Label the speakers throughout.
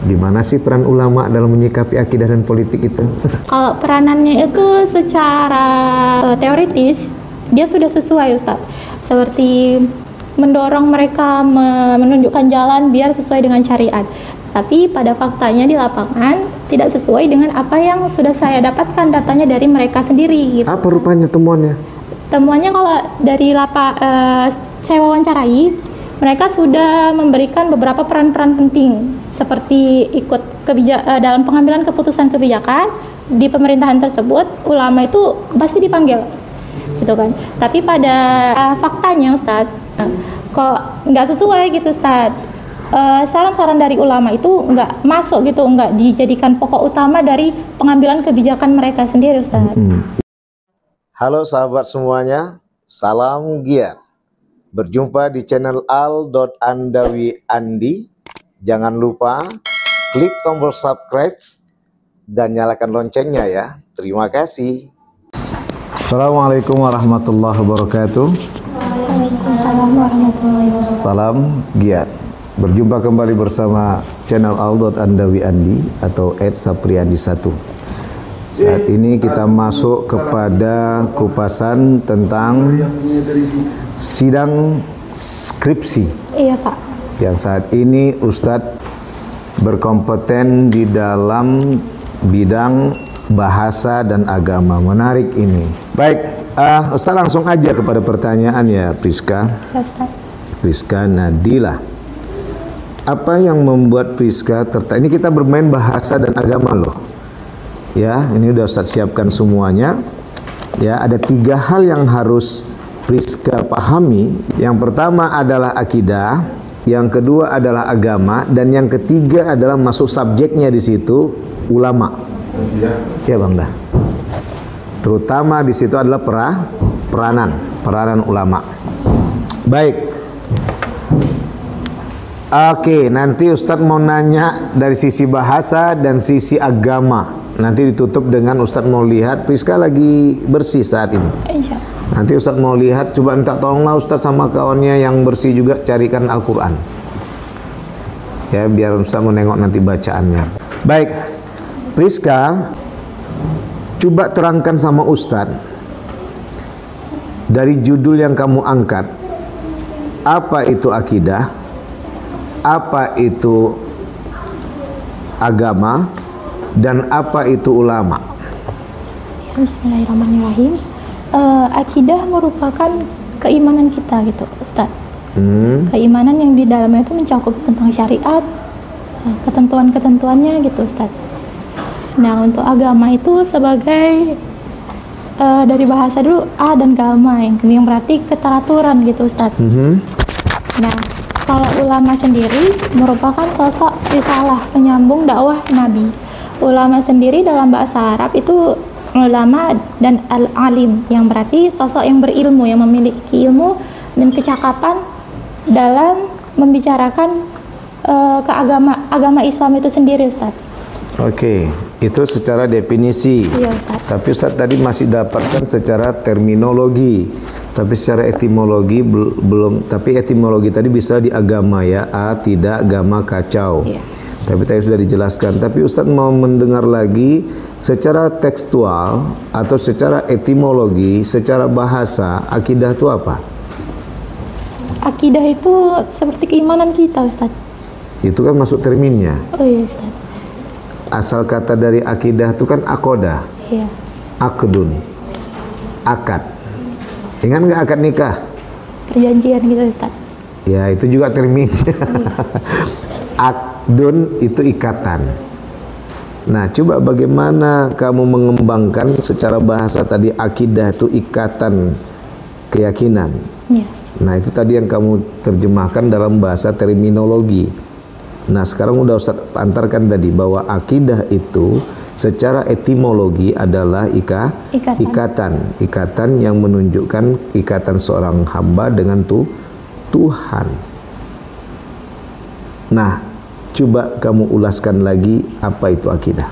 Speaker 1: Di mana sih peran ulama dalam menyikapi akidah dan politik itu?
Speaker 2: Kalau peranannya itu secara teoritis dia sudah sesuai, Ustaz. Seperti mendorong mereka menunjukkan jalan biar sesuai dengan syariat. Tapi pada faktanya di lapangan tidak sesuai dengan apa yang sudah saya dapatkan datanya dari mereka sendiri. Gitu.
Speaker 1: Apa rupanya temuannya?
Speaker 2: Temuannya kalau dari saya wawancarai, mereka sudah memberikan beberapa peran-peran penting seperti ikut dalam pengambilan keputusan kebijakan di pemerintahan tersebut. Ulama itu pasti dipanggil, gitu kan. Tapi pada faktanya, Ustaz, kok nggak sesuai gitu, Ustaz. Saran-saran dari ulama itu nggak masuk gitu, nggak dijadikan pokok utama dari pengambilan kebijakan mereka sendiri, Ustaz.
Speaker 1: Halo sahabat semuanya, salam giat. Berjumpa di channel Al.Andawi Andi. Jangan lupa klik tombol subscribe dan nyalakan loncengnya ya. Terima kasih. Assalamualaikum warahmatullahi wabarakatuh.
Speaker 2: Waalaikumsalam warahmatullahi wabarakatuh.
Speaker 1: Salam giat. Berjumpa kembali bersama channel Al.Andawi Andi atau @sapriandi1. Saat ini kita masuk kepada kupasan tentang sidang skripsi.
Speaker 2: Iya, Pak.
Speaker 1: Yang saat ini Ustadz berkompeten di dalam bidang bahasa dan agama. Menarik ini. Baik, Ustadz langsung aja kepada pertanyaan ya, Priska.
Speaker 2: Ya, Ustaz.
Speaker 1: Priska Nadila. Apa yang membuat Priska tertarik? Ini kita bermain bahasa dan agama loh. Ya, ini udah Ustadz siapkan semuanya. Ya, ada 3 hal yang harus Priska pahami. Yang pertama adalah akidah, yang kedua adalah agama, dan yang ketiga adalah masuk subjeknya di situ ulama. Ya, Bang Dah. Terutama di situ adalah peranan ulama. Baik. Oke, nanti Ustadz mau nanya dari sisi bahasa dan sisi agama. Nanti ditutup dengan Ustadz mau lihat Priska lagi bersih saat ini.
Speaker 2: Insya.
Speaker 1: Nanti Ustadz mau lihat, coba minta tolonglah Ustadz sama kawannya yang bersih juga carikan Al-Quran. Ya, biar Ustadz mau nengok nanti bacaannya. Baik, Priska, coba terangkan sama Ustadz dari judul yang kamu angkat. Apa itu akidah? Apa itu agama? Dan apa itu ulama?
Speaker 2: Bismillahirrahmanirrahim. Akidah merupakan keimanan kita gitu, Ustaz. Keimanan yang di dalamnya itu mencakup tentang syariat, ketentuan-ketentuannya gitu, Ustaz. Nah, untuk agama itu sebagai dari bahasa dulu a dan gama yang berarti keteraturan gitu, Ustaz. Nah, kalau ulama sendiri merupakan sosok risalah penyambung dakwah Nabi. Ulama sendiri dalam bahasa Arab itu ulama dan al-alim, yang berarti sosok yang berilmu, yang memiliki ilmu dan kecakapan dalam membicarakan agama Islam itu sendiri, Ustaz. Oke,
Speaker 1: itu secara definisi.
Speaker 2: Iya, Ustaz.
Speaker 1: Tapi Ustaz tadi masih dapatkan secara terminologi. Tapi secara etimologi belum. Tapi etimologi tadi bisa di agama ya, tidak agama kacau. Iya. Tapi tadi sudah dijelaskan. Tapi Ustadz mau mendengar lagi secara tekstual atau secara etimologi, secara bahasa, akidah itu apa?
Speaker 2: Akidah itu seperti keimanan kita, Ustadz.
Speaker 1: Itu kan masuk terminnya.
Speaker 2: Oh iya, Ustadz.
Speaker 1: Asal kata dari akidah itu kan akoda.
Speaker 2: Iya.
Speaker 1: Akdun. Akad. Ingat nggak akad nikah?
Speaker 2: Perjanjian gitu, Ustadz.
Speaker 1: Ya, itu juga terminnya. Iya. Akdun itu ikatan. Nah, coba bagaimana kamu mengembangkan secara bahasa tadi akidah itu ikatan keyakinan. Ya. Nah, itu tadi yang kamu terjemahkan dalam bahasa terminologi. Nah, sekarang udah Ustaz antarkan tadi bahwa akidah itu secara etimologi adalah ikatan yang menunjukkan ikatan seorang hamba dengan Tuhan. Nah, coba kamu ulaskan lagi apa itu akidah.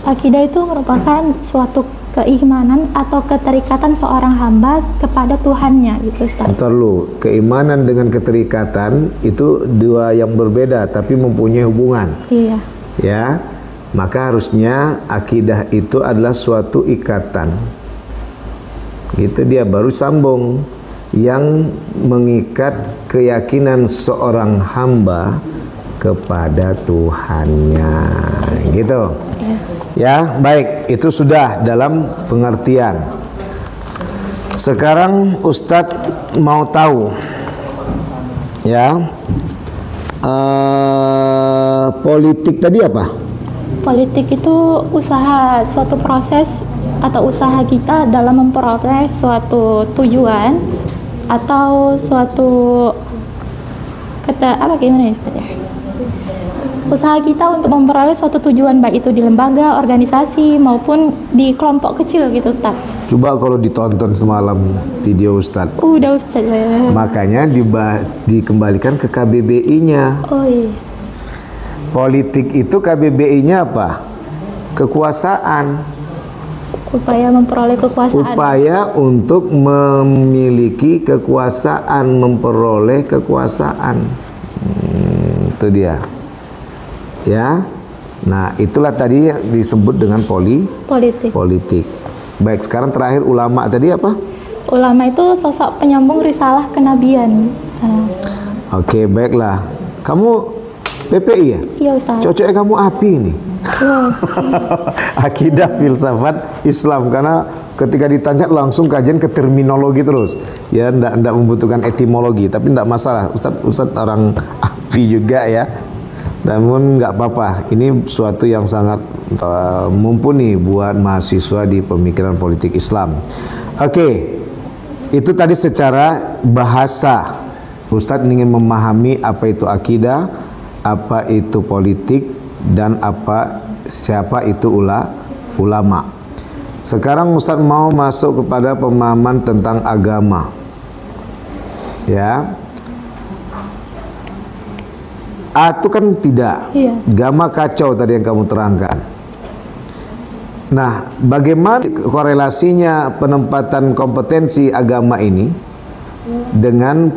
Speaker 2: Akidah itu merupakan suatu keimanan atau keterikatan seorang hamba kepada Tuhannya gitu Ustaz.
Speaker 1: Bentar lu, keimanan dengan keterikatan itu dua yang berbeda tapi mempunyai hubungan.
Speaker 2: Iya.
Speaker 1: Ya, maka harusnya akidah itu adalah suatu ikatan. Gitu dia baru sambung yang mengikat keyakinan seorang hamba kepada Tuhannya. Gitu.
Speaker 2: Yes.
Speaker 1: Ya, baik, itu sudah dalam pengertian. Sekarang Ustadz mau tahu ya, politik tadi apa?
Speaker 2: Politik itu usaha, suatu proses atau usaha kita dalam memperoleh suatu tujuan atau suatu gimana ya Ustaz ya? Usaha kita untuk memperoleh suatu tujuan, baik itu di lembaga, organisasi maupun di kelompok kecil gitu Ustaz.
Speaker 1: Coba kalau ditonton semalam video Ustaz.
Speaker 2: Udah Ustaz ya.
Speaker 1: Makanya dikembalikan ke KBBI-nya.
Speaker 2: Oh iya.
Speaker 1: Politik itu KBBI-nya apa? Kekuasaan.
Speaker 2: Upaya memperoleh kekuasaan.
Speaker 1: Upaya untuk memiliki kekuasaan, memperoleh kekuasaan. Itu dia. Ya. Nah, itulah tadi yang disebut dengan politik. Baik, sekarang terakhir ulama tadi apa?
Speaker 2: Ulama itu sosok penyambung risalah kenabian.
Speaker 1: Oke, baiklah. Kamu PPI ya?
Speaker 2: Iya Ustaz.
Speaker 1: Cocoknya kamu API nih. Akidah filsafat Islam, karena ketika ditanya langsung kajian ke terminologi terus. Ya, ndak membutuhkan etimologi, tapi ndak masalah. Ustaz orang API juga ya. Namun nggak apa-apa, ini suatu yang sangat mumpuni buat mahasiswa di pemikiran politik Islam. Oke, itu tadi secara bahasa. Ustadz ingin memahami apa itu akidah, apa itu politik, dan siapa itu ulama. Sekarang Ustadz mau masuk kepada pemahaman tentang agama. Ya. Itu kan tidak.
Speaker 2: Iya.
Speaker 1: Agama kacau tadi yang kamu terangkan. Nah, bagaimana korelasinya penempatan kompetensi agama ini dengan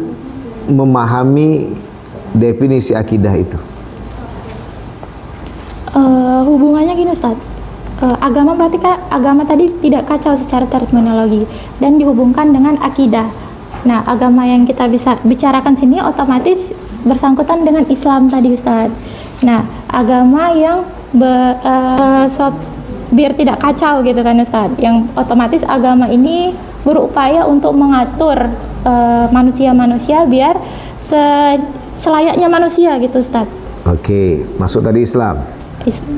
Speaker 1: memahami definisi akidah itu?
Speaker 2: Hubungannya gini Ustaz. Agama berarti agama tadi tidak kacau secara terminologi dan dihubungkan dengan akidah. Nah, agama yang kita bisa bicarakan sini otomatis bersangkutan dengan Islam tadi Ustaz. Nah, agama yang biar tidak kacau gitu kan Ustaz, yang otomatis agama ini berupaya untuk mengatur manusia-manusia biar selayaknya manusia gitu Ustaz.
Speaker 1: Oke, masuk tadi Islam.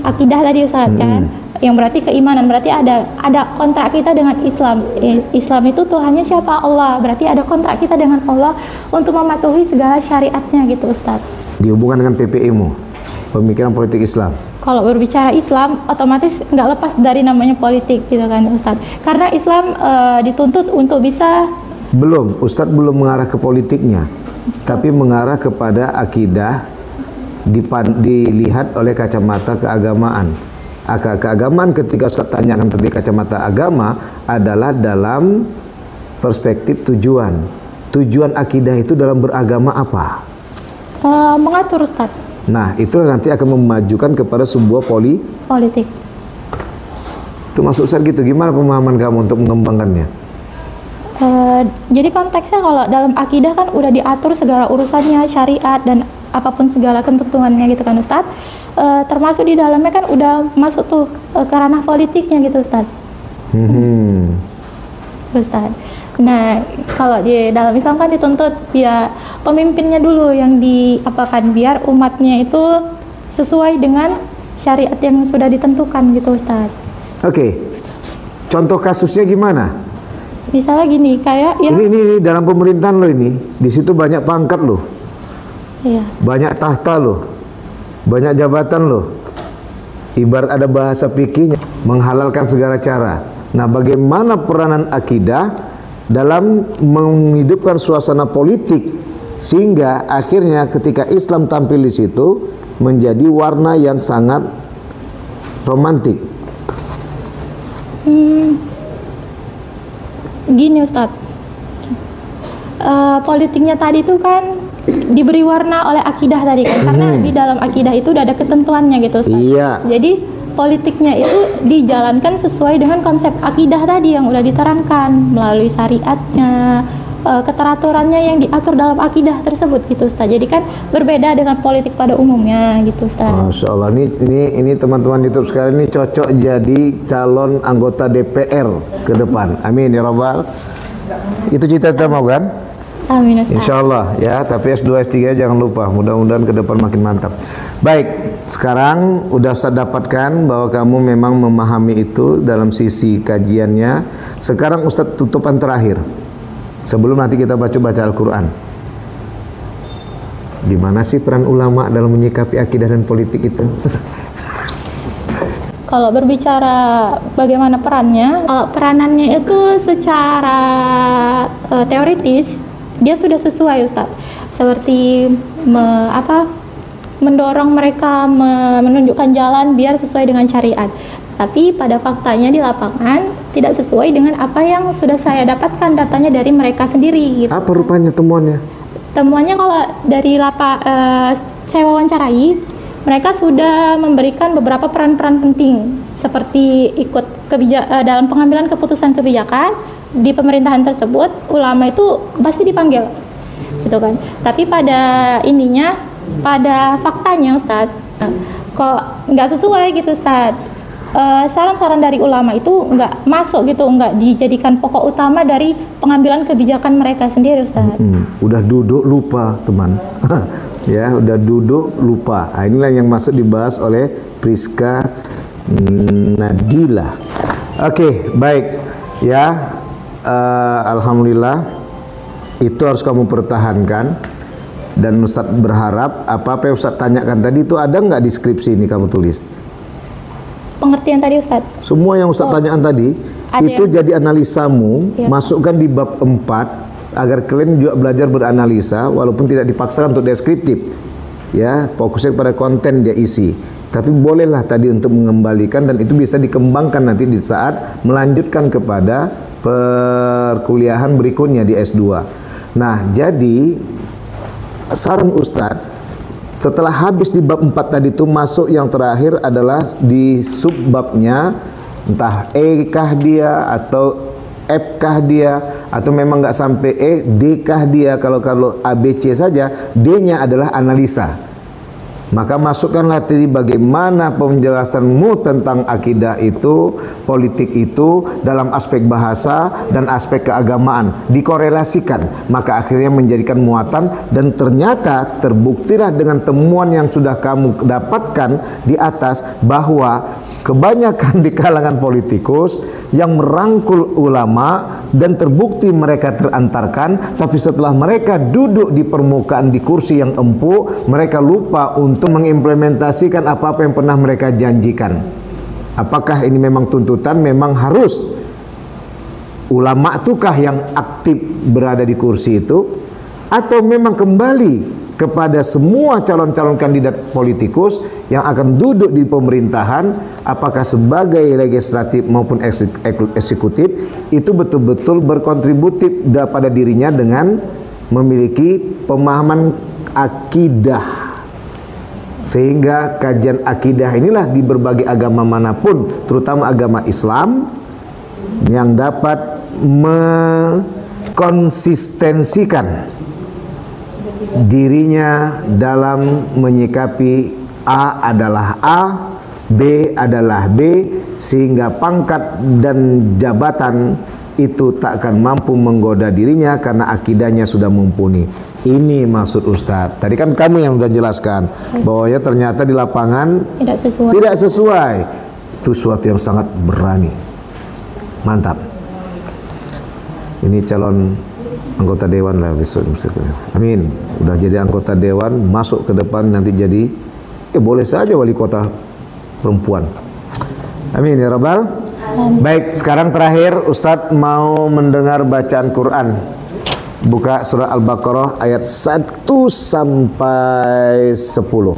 Speaker 2: Akidah tadi Ustaz kan, yang berarti keimanan, berarti ada kontrak kita dengan Islam. Islam itu Tuhannya siapa? Allah. Berarti ada kontrak kita dengan Allah untuk mematuhi segala syariatnya gitu Ustaz.
Speaker 1: Dihubungkan dengan PPI-mu, pemikiran politik Islam.
Speaker 2: Kalau berbicara Islam, otomatis nggak lepas dari namanya politik gitu kan Ustaz. Karena Islam dituntut untuk bisa.
Speaker 1: Belum, Ustadz belum mengarah ke politiknya, tapi mengarah kepada akidah dilihat oleh kacamata keagamaan. Keagamaan ketika Ustaz tanyakan tadi kacamata agama adalah dalam perspektif tujuan. Tujuan akidah itu dalam beragama apa?
Speaker 2: Mengatur Ustaz.
Speaker 1: Nah, itu nanti akan memajukan kepada sebuah
Speaker 2: politik.
Speaker 1: Itu masuk Ustaz gitu. Gimana pemahaman kamu untuk mengembangkannya?
Speaker 2: Jadi konteksnya kalau dalam akidah kan udah diatur segala urusannya, syariat dan apapun segala ketentuannya gitu kan Ustaz. Termasuk di dalamnya kan udah masuk tuh ke ranah politiknya gitu Ustaz. Ustaz. Nah, kalau di dalam Islam kan dituntut ya pemimpinnya dulu yang diapakan biar umatnya itu sesuai dengan syariat yang sudah ditentukan gitu Ustaz.
Speaker 1: Oke. Contoh kasusnya gimana?
Speaker 2: Misalnya gini, kayak yang
Speaker 1: ini dalam pemerintahan lo ini, di situ banyak pangkat lo.
Speaker 2: Iya.
Speaker 1: Banyak tahta lo. Banyak jabatan lo. Ibarat ada bahasa fikihnya, menghalalkan segala cara. Nah, bagaimana peranan akidah dalam menghidupkan suasana politik sehingga akhirnya ketika Islam tampil di situ menjadi warna yang sangat romantik.
Speaker 2: Gini Ustadz, politiknya tadi itu kan diberi warna oleh akidah tadi kan, karena di dalam akidah itu udah ada ketentuannya gitu Ustadz.
Speaker 1: Iya.
Speaker 2: Jadi politiknya itu dijalankan sesuai dengan konsep akidah tadi yang udah diterangkan melalui syariatnya, keteraturannya yang diatur dalam akidah tersebut gitu Ustaz. Jadi kan berbeda dengan politik pada umumnya gitu Ustaz.
Speaker 1: Masya Allah, ini teman-teman YouTube sekalian, ini cocok jadi calon anggota DPR ke depan. Amin ya Rabbal. Itu cita-cita mau kan?
Speaker 2: Amin Ustaz.
Speaker 1: Insya Allah ya, tapi S2 S3 jangan lupa, mudah-mudahan ke depan makin mantap. Baik, sekarang udah Ustaz dapatkan bahwa kamu memang memahami itu dalam sisi kajiannya. Sekarang Ustaz tutupan terakhir sebelum nanti kita baca Al-Quran. Di mana sih peran ulama dalam menyikapi akidah dan politik itu?
Speaker 2: Kalau berbicara bagaimana perannya, peranannya itu secara teoritis dia sudah sesuai Ustaz. Seperti mendorong mereka menunjukkan jalan biar sesuai dengan syariat. Tapi pada faktanya di lapangan tidak sesuai dengan apa yang sudah saya dapatkan datanya dari mereka sendiri gitu.
Speaker 1: Apa rupanya temuannya?
Speaker 2: Temuannya kalau dari saya wawancarai, mereka sudah memberikan beberapa peran-peran penting seperti ikut dalam pengambilan keputusan kebijakan di pemerintahan tersebut. Ulama itu pasti dipanggil gitu kan. Tapi pada faktanya Ustadz, kok nggak sesuai gitu Ustadz. Saran-saran dari ulama itu nggak masuk gitu, nggak dijadikan pokok utama dari pengambilan kebijakan mereka sendiri Ustaz.
Speaker 1: Udah duduk lupa teman. Ya, udah duduk lupa. Nah, inilah yang masuk dibahas oleh Priska Nadila. Oke, baik ya. Alhamdulillah itu harus kamu pertahankan. Dan Ustaz berharap apa yang Ustaz tanyakan tadi itu ada nggak di skripsi ini kamu tulis?
Speaker 2: Pengertian tadi Ustaz? Semua
Speaker 1: yang Ustaz tanyakan tadi itu jadi analisamu, ya. Masukkan di bab 4 agar kalian juga belajar beranalisa walaupun tidak dipaksakan untuk deskriptif. Ya, fokusnya pada konten dia isi. Tapi bolehlah tadi untuk mengembalikan dan itu bisa dikembangkan nanti di saat melanjutkan kepada perkuliahan berikutnya di S2. Nah, jadi saran Ustaz setelah habis di bab 4 tadi itu masuk yang terakhir adalah di subbabnya, entah E kah dia atau F kah dia atau memang nggak sampai E, D kah dia. Kalau ABC saja, D-nya adalah analisa. Maka masukkanlah tadi bagaimana penjelasanmu tentang akidah itu, politik itu dalam aspek bahasa dan aspek keagamaan dikorelasikan, maka akhirnya menjadikan muatan dan ternyata terbuktilah dengan temuan yang sudah kamu dapatkan di atas bahwa kebanyakan di kalangan politikus yang merangkul ulama dan terbukti mereka terantarkan, tapi setelah mereka duduk di permukaan di kursi yang empuk, mereka lupa untuk mengimplementasikan apa-apa yang pernah mereka janjikan. Apakah ini memang tuntutan, memang harus ulama tukah yang aktif berada di kursi itu, atau memang kembali kepada semua calon-calon kandidat politikus yang akan duduk di pemerintahan, apakah sebagai legislatif maupun eksekutif, itu betul-betul berkontributif pada dirinya dengan memiliki pemahaman akidah. Sehingga kajian akidah inilah di berbagai agama manapun, terutama agama Islam, yang dapat mengkonsistensikan dirinya dalam menyikapi A adalah A, B adalah B, sehingga pangkat dan jabatan itu tak akan mampu menggoda dirinya karena akidahnya sudah mumpuni. Ini maksud Ustadz. Tadi kan kamu yang sudah jelaskan bahwa ya ternyata di lapangan tidak sesuai. Itu suatu yang sangat berani. Mantap. Ini calon anggota dewan lah besok. Amin. Udah jadi anggota dewan, masuk ke depan nanti jadi boleh saja wali kota perempuan. Amin ya Rabbal. Baik, sekarang terakhir Ustadz mau mendengar bacaan Quran. Buka surah Al-Baqarah ayat 1 sampai 10.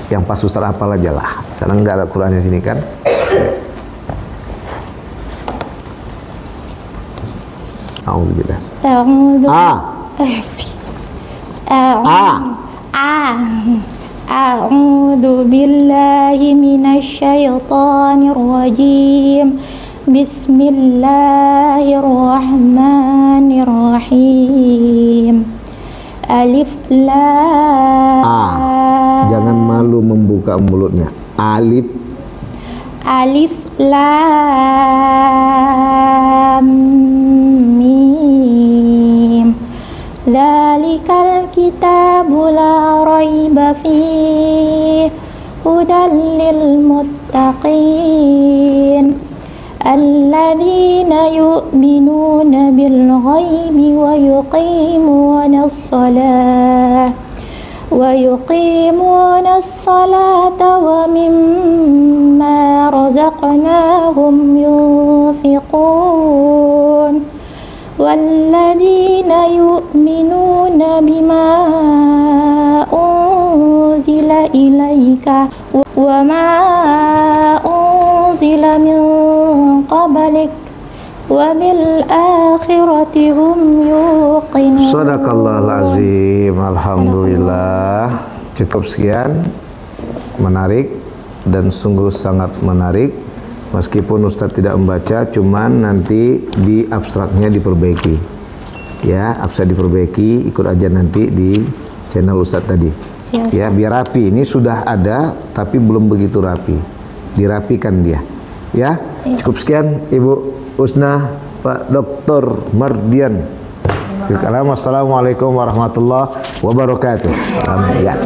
Speaker 1: Yang pas Ustadz hafal aja lah. Karena enggak ada Qurannya sini kan. A'udzubillah.
Speaker 2: A'udzu A'udzu billahi minasy syaithanir rajim. Bismillahirrahmanirrahim. Alif lam.
Speaker 1: Jangan malu membuka mulutnya. Alif lam mim. Dzalikal kitabu la raiba fihi hudal lil muttaqin alladzina yu'minuna bil ghaibi wa yuqimuna as-salata wa mimma razaqnahum yunfiqun walladzina yu'minuna bima unzila ilaika wa ma unzila min qablik wa bil akhirati hum yuqinun. Shadaqallahul azim. Alhamdulillah. Cukup sekian. Menarik dan sungguh sangat menarik. Meskipun Ustadz tidak membaca, cuman nanti di abstraknya diperbaiki. Ya, abstrak diperbaiki, ikut aja nanti di channel Ustadz tadi. Ya, biar rapi. Ini sudah ada tapi belum begitu rapi. Dirapikan dia. Ya, cukup sekian Ibu Husna, Pak Dr. Mardian. Assalamualaikum warahmatullahi wabarakatuh. Ya.